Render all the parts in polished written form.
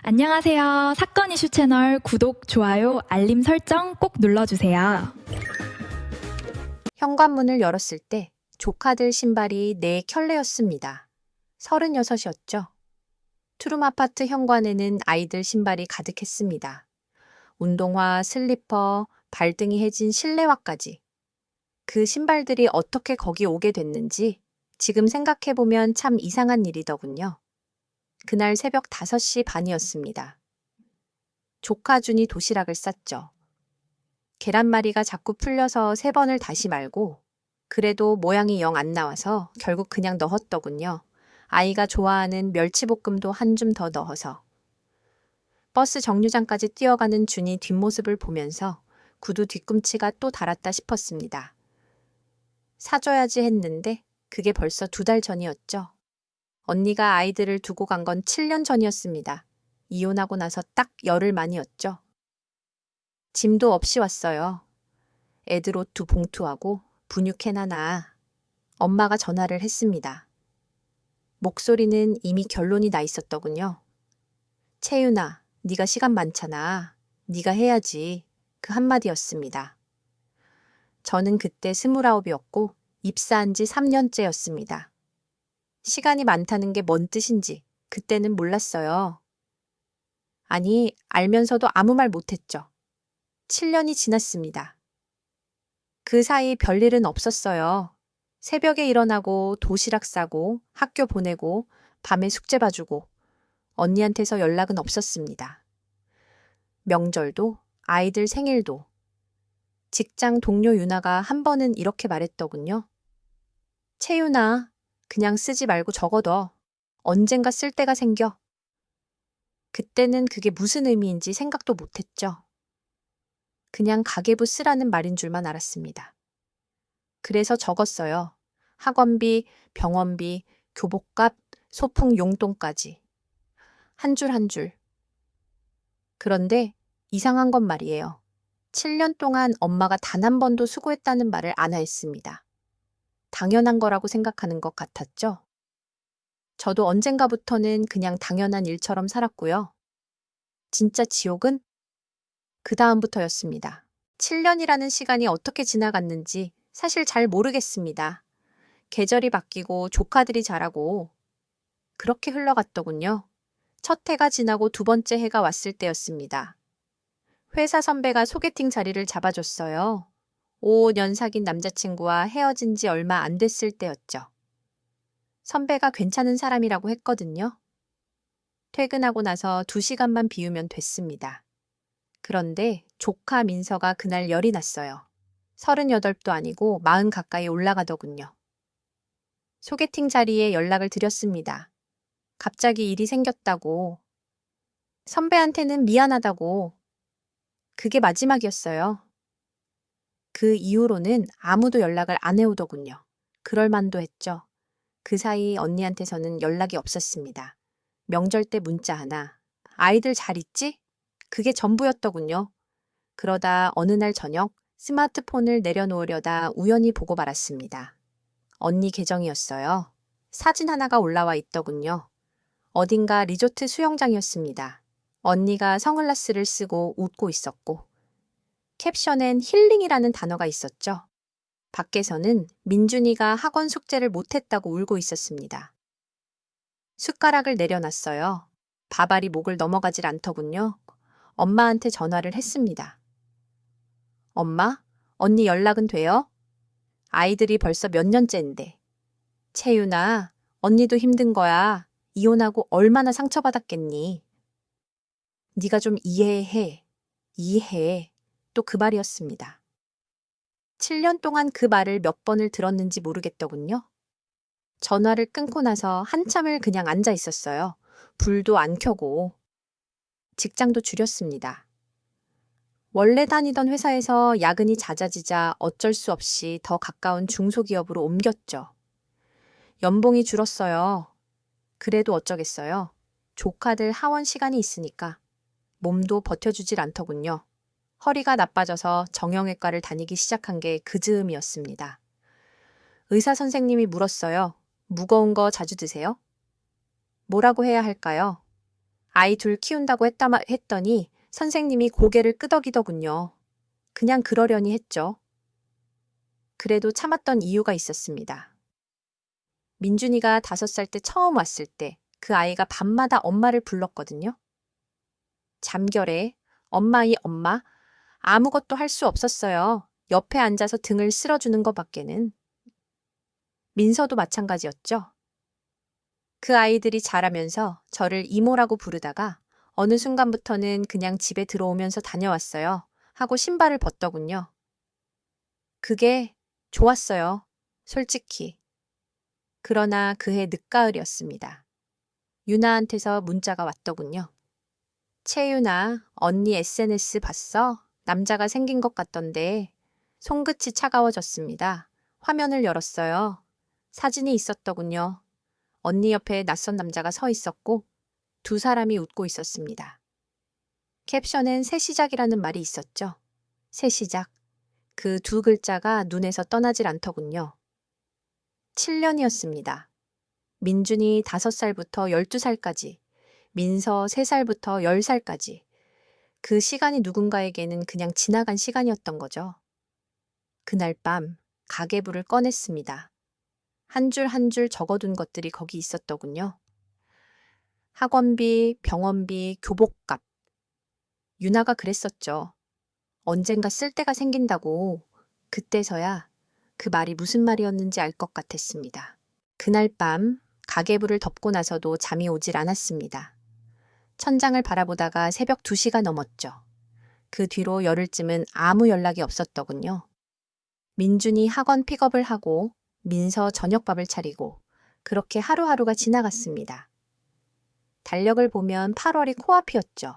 안녕하세요. 사건 이슈 채널 구독, 좋아요, 알림 설정 꼭 눌러주세요. 현관문을 열었을 때 조카들 신발이 4켤레였습니다. 36이었죠. 투룸 아파트 현관에는 아이들 신발이 가득했습니다. 운동화, 슬리퍼, 발등이 해진 실내화까지. 그 신발들이 어떻게 거기 오게 됐는지 지금 생각해보면 참 이상한 일이더군요. 그날 새벽 5시 반이었습니다. 조카 준이 도시락을 쌌죠. 계란말이가 자꾸 풀려서 3번을 다시 말고 그래도 모양이 영 안 나와서 결국 그냥 넣었더군요. 아이가 좋아하는 멸치볶음도 한 줌 더 넣어서. 버스 정류장까지 뛰어가는 준이 뒷모습을 보면서 구두 뒤꿈치가 또 닳았다 싶었습니다. 사줘야지 했는데 그게 벌써 2달 전이었죠. 언니가 아이들을 두고 간 건 7년 전이었습니다. 이혼하고 나서 딱 열흘 만이었죠. 짐도 없이 왔어요. 애들 옷 2봉투하고 분유캔 하나. 엄마가 전화를 했습니다. 목소리는 이미 결론이 나 있었더군요. 채윤아, 네가 시간 많잖아. 네가 해야지. 그 한마디였습니다. 저는 그때 29이었고 입사한 지 3년째였습니다. 시간이 많다는 게 뭔 뜻인지 그때는 몰랐어요. 아니, 알면서도 아무 말 못했죠. 7년이 지났습니다. 그 사이 별일은 없었어요. 새벽에 일어나고 도시락 싸고 학교 보내고 밤에 숙제 봐주고 언니한테서 연락은 없었습니다. 명절도 아이들 생일도 직장 동료 유나가 한 번은 이렇게 말했더군요. 채윤아, 그냥 쓰지 말고 적어둬. 언젠가 쓸 때가 생겨. 그때는 그게 무슨 의미인지 생각도 못했죠. 그냥 가계부 쓰라는 말인 줄만 알았습니다. 그래서 적었어요. 학원비, 병원비, 교복값, 소풍 용돈까지. 한 줄 한 줄. 그런데 이상한 건 말이에요. 7년 동안 엄마가 단 한 번도 수고했다는 말을 안 했습니다. 당연한 거라고 생각하는 것 같았죠. 저도 언젠가부터는 그냥 당연한 일처럼 살았고요. 진짜 지옥은 그 다음부터였습니다. 7년이라는 시간이 어떻게 지나갔는지 사실 잘 모르겠습니다. 계절이 바뀌고 조카들이 자라고 그렇게 흘러갔더군요. 첫 해가 지나고 2번째 해가 왔을 때였습니다. 회사 선배가 소개팅 자리를 잡아줬어요. 5년 사귄 남자친구와 헤어진 지 얼마 안 됐을 때였죠. 선배가 괜찮은 사람이라고 했거든요. 퇴근하고 나서 2시간만 비우면 됐습니다. 그런데 조카 민서가 그날 열이 났어요. 38도 아니고 40 가까이 올라가더군요. 소개팅 자리에 연락을 드렸습니다. 갑자기 일이 생겼다고. 선배한테는 미안하다고. 그게 마지막이었어요. 그 이후로는 아무도 연락을 안 해오더군요. 그럴 만도 했죠. 그 사이 언니한테서는 연락이 없었습니다. 명절 때 문자 하나. 아이들 잘 있지? 그게 전부였더군요. 그러다 어느 날 저녁 스마트폰을 내려놓으려다 우연히 보고 말았습니다. 언니 계정이었어요. 사진 하나가 올라와 있더군요. 어딘가 리조트 수영장이었습니다. 언니가 선글라스를 쓰고 웃고 있었고 캡션엔 힐링이라는 단어가 있었죠. 밖에서는 민준이가 학원 숙제를 못했다고 울고 있었습니다. 숟가락을 내려놨어요. 밥알이 목을 넘어가질 않더군요. 엄마한테 전화를 했습니다. 엄마, 언니 연락은 돼요? 아이들이 벌써 몇 년째인데. 채윤아, 언니도 힘든 거야. 이혼하고 얼마나 상처받았겠니? 네가 좀 이해해. 이해해. 또 그 말이었습니다. 7년 동안 그 말을 몇 번을 들었는지 모르겠더군요. 전화를 끊고 나서 한참을 그냥 앉아 있었어요. 불도 안 켜고. 직장도 줄였습니다. 원래 다니던 회사에서 야근이 잦아지자 어쩔 수 없이 더 가까운 중소기업으로 옮겼죠. 연봉이 줄었어요. 그래도 어쩌겠어요. 조카들 하원 시간이 있으니까 몸도 버텨주질 않더군요. 허리가 나빠져서 정형외과를 다니기 시작한 게 그 즈음이었습니다. 의사 선생님이 물었어요. 무거운 거 자주 드세요? 뭐라고 해야 할까요? 아이 둘 키운다고 했더니 선생님이 고개를 끄덕이더군요. 그냥 그러려니 했죠. 그래도 참았던 이유가 있었습니다. 민준이가 5살 때 처음 왔을 때 그 아이가 밤마다 엄마를 불렀거든요. 잠결에 엄마이 엄마 아무것도 할 수 없었어요. 옆에 앉아서 등을 쓸어주는 것밖에는. 민서도 마찬가지였죠. 그 아이들이 자라면서 저를 이모라고 부르다가 어느 순간부터는 그냥 집에 들어오면서 다녀왔어요. 하고 신발을 벗더군요. 그게 좋았어요. 솔직히. 그러나 그해 늦가을이었습니다. 유나한테서 문자가 왔더군요. 채유나, 언니 SNS 봤어? 남자가 생긴 것 같던데. 손끝이 차가워졌습니다. 화면을 열었어요. 사진이 있었더군요. 언니 옆에 낯선 남자가 서 있었고 두 사람이 웃고 있었습니다. 캡션엔 새 시작이라는 말이 있었죠. 새 시작. 그 두 글자가 눈에서 떠나질 않더군요. 7년이었습니다. 민준이 5살부터 12살까지, 민서 3살부터 10살까지. 그 시간이 누군가에게는 그냥 지나간 시간이었던 거죠. 그날 밤 가계부를 꺼냈습니다. 한 줄 한 줄 적어둔 것들이 거기 있었더군요. 학원비, 병원비, 교복값. 유나가 그랬었죠. 언젠가 쓸 때가 생긴다고. 그때서야 그 말이 무슨 말이었는지 알 것 같았습니다. 그날 밤 가계부를 덮고 나서도 잠이 오질 않았습니다. 천장을 바라보다가 새벽 2시가 넘었죠. 그 뒤로 열흘쯤은 아무 연락이 없었더군요. 민준이 학원 픽업을 하고 민서 저녁밥을 차리고 그렇게 하루하루가 지나갔습니다. 달력을 보면 8월이 코앞이었죠.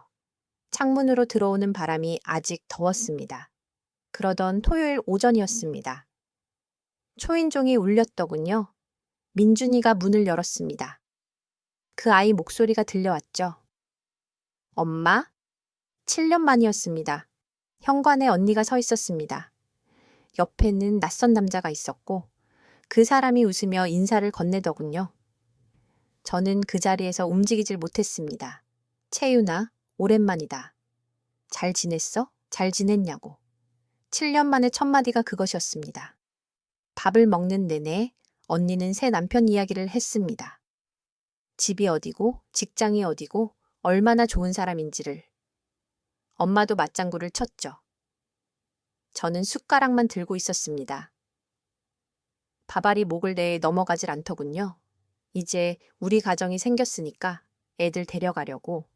창문으로 들어오는 바람이 아직 더웠습니다. 그러던 토요일 오전이었습니다. 초인종이 울렸더군요. 민준이가 문을 열었습니다. 그 아이 목소리가 들려왔죠. 엄마? 7년 만이었습니다. 현관에 언니가 서 있었습니다. 옆에는 낯선 남자가 있었고 그 사람이 웃으며 인사를 건네더군요. 저는 그 자리에서 움직이질 못했습니다. 채유나, 오랜만이다. 잘 지냈어? 잘 지냈냐고. 7년 만에 첫 마디가 그것이었습니다. 밥을 먹는 내내 언니는 새 남편 이야기를 했습니다. 집이 어디고, 직장이 어디고, 얼마나 좋은 사람인지를. 엄마도 맞장구를 쳤죠. 저는 숟가락만 들고 있었습니다. 밥알이 목을 내에 넘어가질 않더군요. 이제 우리 가정이 생겼으니까 애들 데려가려고.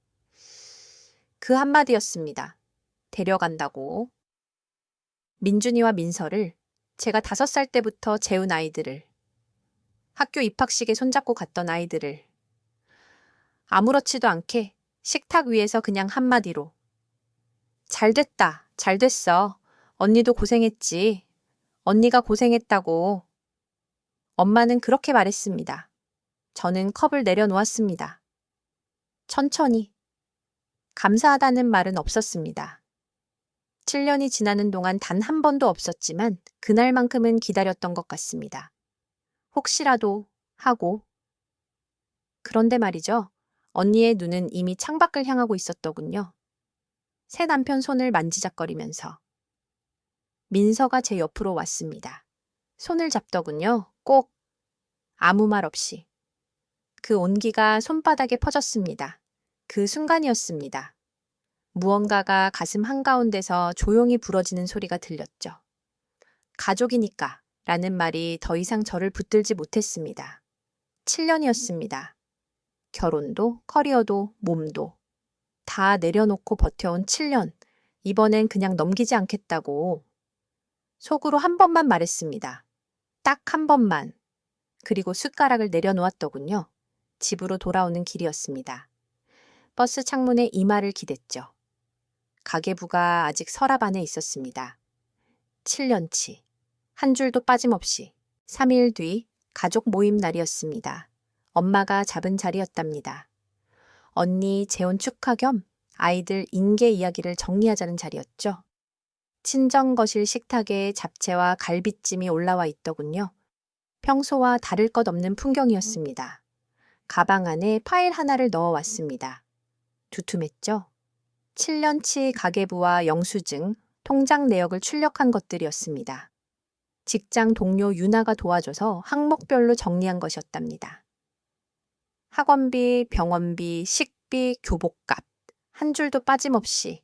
그 한마디였습니다. 데려간다고. 민준이와 민서를, 제가 5살 때부터 재운 아이들을, 학교 입학식에 손잡고 갔던 아이들을, 아무렇지도 않게 식탁 위에서 그냥 한마디로 잘 됐다, 잘 됐어. 언니도 고생했지. 언니가 고생했다고. 엄마는 그렇게 말했습니다. 저는 컵을 내려놓았습니다. 천천히. 감사하다는 말은 없었습니다. 7년이 지나는 동안 단 한 번도 없었지만 그날만큼은 기다렸던 것 같습니다. 혹시라도 하고. 그런데 말이죠. 언니의 눈은 이미 창밖을 향하고 있었더군요. 새 남편 손을 만지작거리면서. 민서가 제 옆으로 왔습니다. 손을 잡더군요. 꼭. 아무 말 없이. 그 온기가 손바닥에 퍼졌습니다. 그 순간이었습니다. 무언가가 가슴 한가운데서 조용히 부러지는 소리가 들렸죠. 가족이니까 라는 말이 더 이상 저를 붙들지 못했습니다. 7년이었습니다. 결혼도 커리어도 몸도 다 내려놓고 버텨온 7년. 이번엔 그냥 넘기지 않겠다고. 속으로 한 번만 말했습니다. 딱 한 번만. 그리고 숟가락을 내려놓았더군요. 집으로 돌아오는 길이었습니다. 버스 창문에 이마를 기댔죠. 가계부가 아직 서랍 안에 있었습니다. 7년치. 한 줄도 빠짐없이. 3일 뒤 가족 모임 날이었습니다. 엄마가 잡은 자리였답니다. 언니 재혼 축하 겸 아이들 인계 이야기를 정리하자는 자리였죠. 친정 거실 식탁에 잡채와 갈비찜이 올라와 있더군요. 평소와 다를 것 없는 풍경이었습니다. 가방 안에 파일 하나를 넣어왔습니다. 두툼했죠. 7년치 가계부와 영수증, 통장 내역을 출력한 것들이었습니다. 직장 동료 유나가 도와줘서 항목별로 정리한 것이었답니다. 학원비, 병원비, 식비, 교복값, 한 줄도 빠짐없이.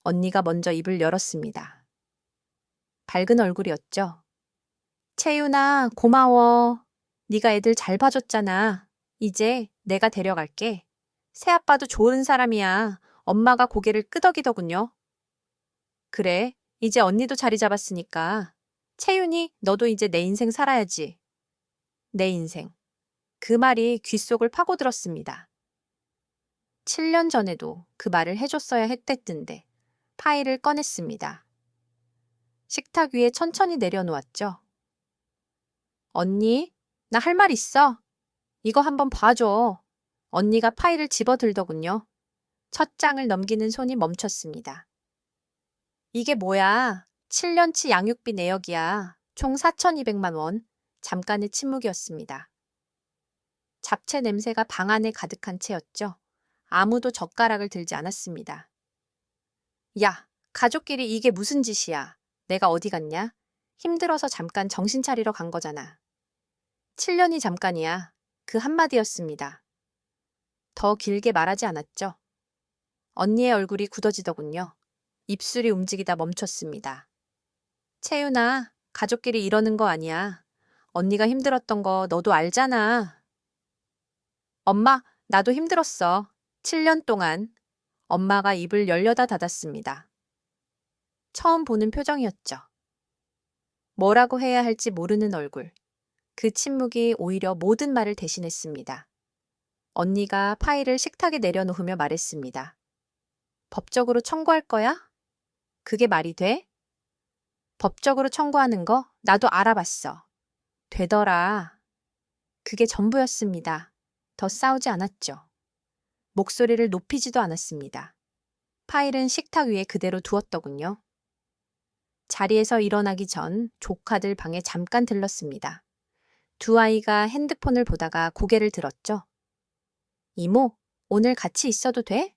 언니가 먼저 입을 열었습니다. 밝은 얼굴이었죠. 채윤아, 고마워. 네가 애들 잘 봐줬잖아. 이제 내가 데려갈게. 새아빠도 좋은 사람이야. 엄마가 고개를 끄덕이더군요. 그래, 이제 언니도 자리 잡았으니까. 채윤이, 너도 이제 내 인생 살아야지. 내 인생. 그 말이 귓속을 파고들었습니다. 7년 전에도 그 말을 해줬어야 했댔던데 파일을 꺼냈습니다. 식탁 위에 천천히 내려놓았죠. 언니, 나 할 말 있어. 이거 한번 봐줘. 언니가 파일을 집어들더군요. 첫 장을 넘기는 손이 멈췄습니다. 이게 뭐야? 7년치 양육비 내역이야. 총 4,200만 원. 잠깐의 침묵이었습니다. 잡채 냄새가 방 안에 가득한 채였죠. 아무도 젓가락을 들지 않았습니다. 야, 가족끼리 이게 무슨 짓이야? 내가 어디 갔냐? 힘들어서 잠깐 정신 차리러 간 거잖아. 7년이 잠깐이야. 그 한마디였습니다. 더 길게 말하지 않았죠. 언니의 얼굴이 굳어지더군요. 입술이 움직이다 멈췄습니다. 채윤아, 가족끼리 이러는 거 아니야. 언니가 힘들었던 거 너도 알잖아. 엄마, 나도 힘들었어. 7년 동안. 엄마가 입을 열려다 닫았습니다. 처음 보는 표정이었죠. 뭐라고 해야 할지 모르는 얼굴. 그 침묵이 오히려 모든 말을 대신했습니다. 언니가 파일을 식탁에 내려놓으며 말했습니다. 법적으로 청구할 거야? 그게 말이 돼? 법적으로 청구하는 거 나도 알아봤어. 되더라. 그게 전부였습니다. 더 싸우지 않았죠. 목소리를 높이지도 않았습니다. 파일은 식탁 위에 그대로 두었더군요. 자리에서 일어나기 전 조카들 방에 잠깐 들렀습니다. 두 아이가 핸드폰을 보다가 고개를 들었죠. 이모, 오늘 같이 있어도 돼?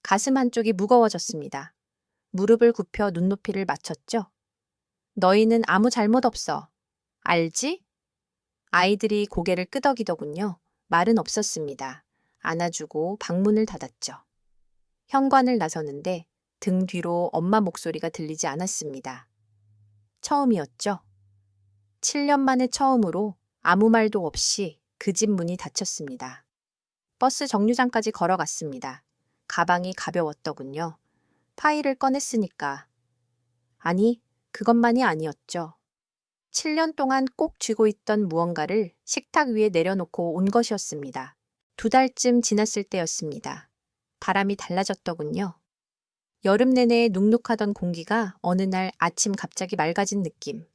가슴 한쪽이 무거워졌습니다. 무릎을 굽혀 눈높이를 맞췄죠. 너희는 아무 잘못 없어. 알지? 아이들이 고개를 끄덕이더군요. 말은 없었습니다. 안아주고 방문을 닫았죠. 현관을 나서는데 등 뒤로 엄마 목소리가 들리지 않았습니다. 처음이었죠. 7년 만에 처음으로 아무 말도 없이 그 집 문이 닫혔습니다. 버스 정류장까지 걸어갔습니다. 가방이 가벼웠더군요. 파일을 꺼냈으니까. 아니, 그것만이 아니었죠. 7년 동안 꼭 쥐고 있던 무언가를 식탁 위에 내려놓고 온 것이었습니다. 2달쯤 지났을 때였습니다. 바람이 달라졌더군요. 여름 내내 눅눅하던 공기가 어느 날 아침 갑자기 맑아진 느낌.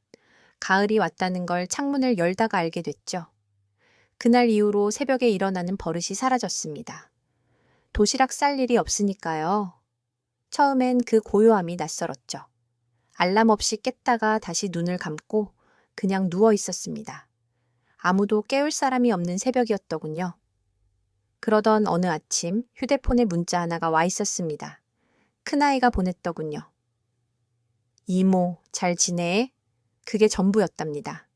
가을이 왔다는 걸 창문을 열다가 알게 됐죠. 그날 이후로 새벽에 일어나는 버릇이 사라졌습니다. 도시락 쌀 일이 없으니까요. 처음엔 그 고요함이 낯설었죠. 알람 없이 깼다가 다시 눈을 감고 그냥 누워 있었습니다. 아무도 깨울 사람이 없는 새벽이었더군요. 그러던 어느 아침 휴대폰에 문자 하나가 와 있었습니다. 큰아이가 보냈더군요. 이모, 잘 지내? 그게 전부였답니다.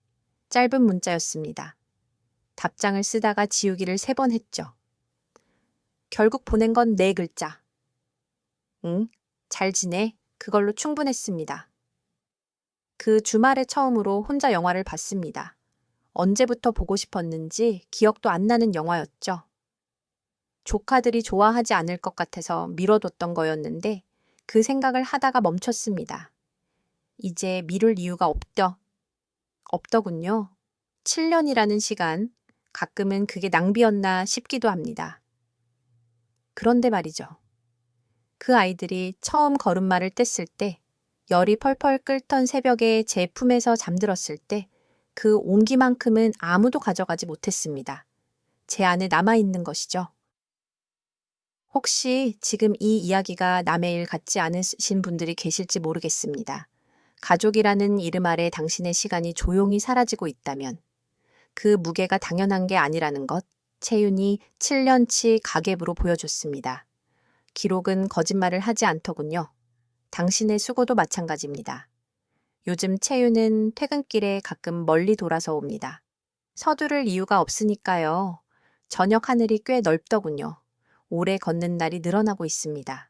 짧은 문자였습니다. 답장을 쓰다가 지우기를 3번 했죠. 결국 보낸 건 4글자. 응, 잘 지내? 그걸로 충분했습니다. 그 주말에 처음으로 혼자 영화를 봤습니다. 언제부터 보고 싶었는지 기억도 안 나는 영화였죠. 조카들이 좋아하지 않을 것 같아서 미뤄뒀던 거였는데 그 생각을 하다가 멈췄습니다. 이제 미룰 이유가 없더군요. 7년이라는 시간, 가끔은 그게 낭비였나 싶기도 합니다. 그런데 말이죠. 그 아이들이 처음 걸음마를 뗐을 때, 열이 펄펄 끓던 새벽에 제 품에서 잠들었을 때 그 온기만큼은 아무도 가져가지 못했습니다. 제 안에 남아있는 것이죠. 혹시 지금 이 이야기가 남의 일 같지 않으신 분들이 계실지 모르겠습니다. 가족이라는 이름 아래 당신의 시간이 조용히 사라지고 있다면 그 무게가 당연한 게 아니라는 것, 채윤이 7년치 가계부로 보여줬습니다. 기록은 거짓말을 하지 않더군요. 당신의 수고도 마찬가지입니다. 요즘 채윤은 퇴근길에 가끔 멀리 돌아서 옵니다. 서두를 이유가 없으니까요. 저녁 하늘이 꽤 넓더군요. 오래 걷는 날이 늘어나고 있습니다.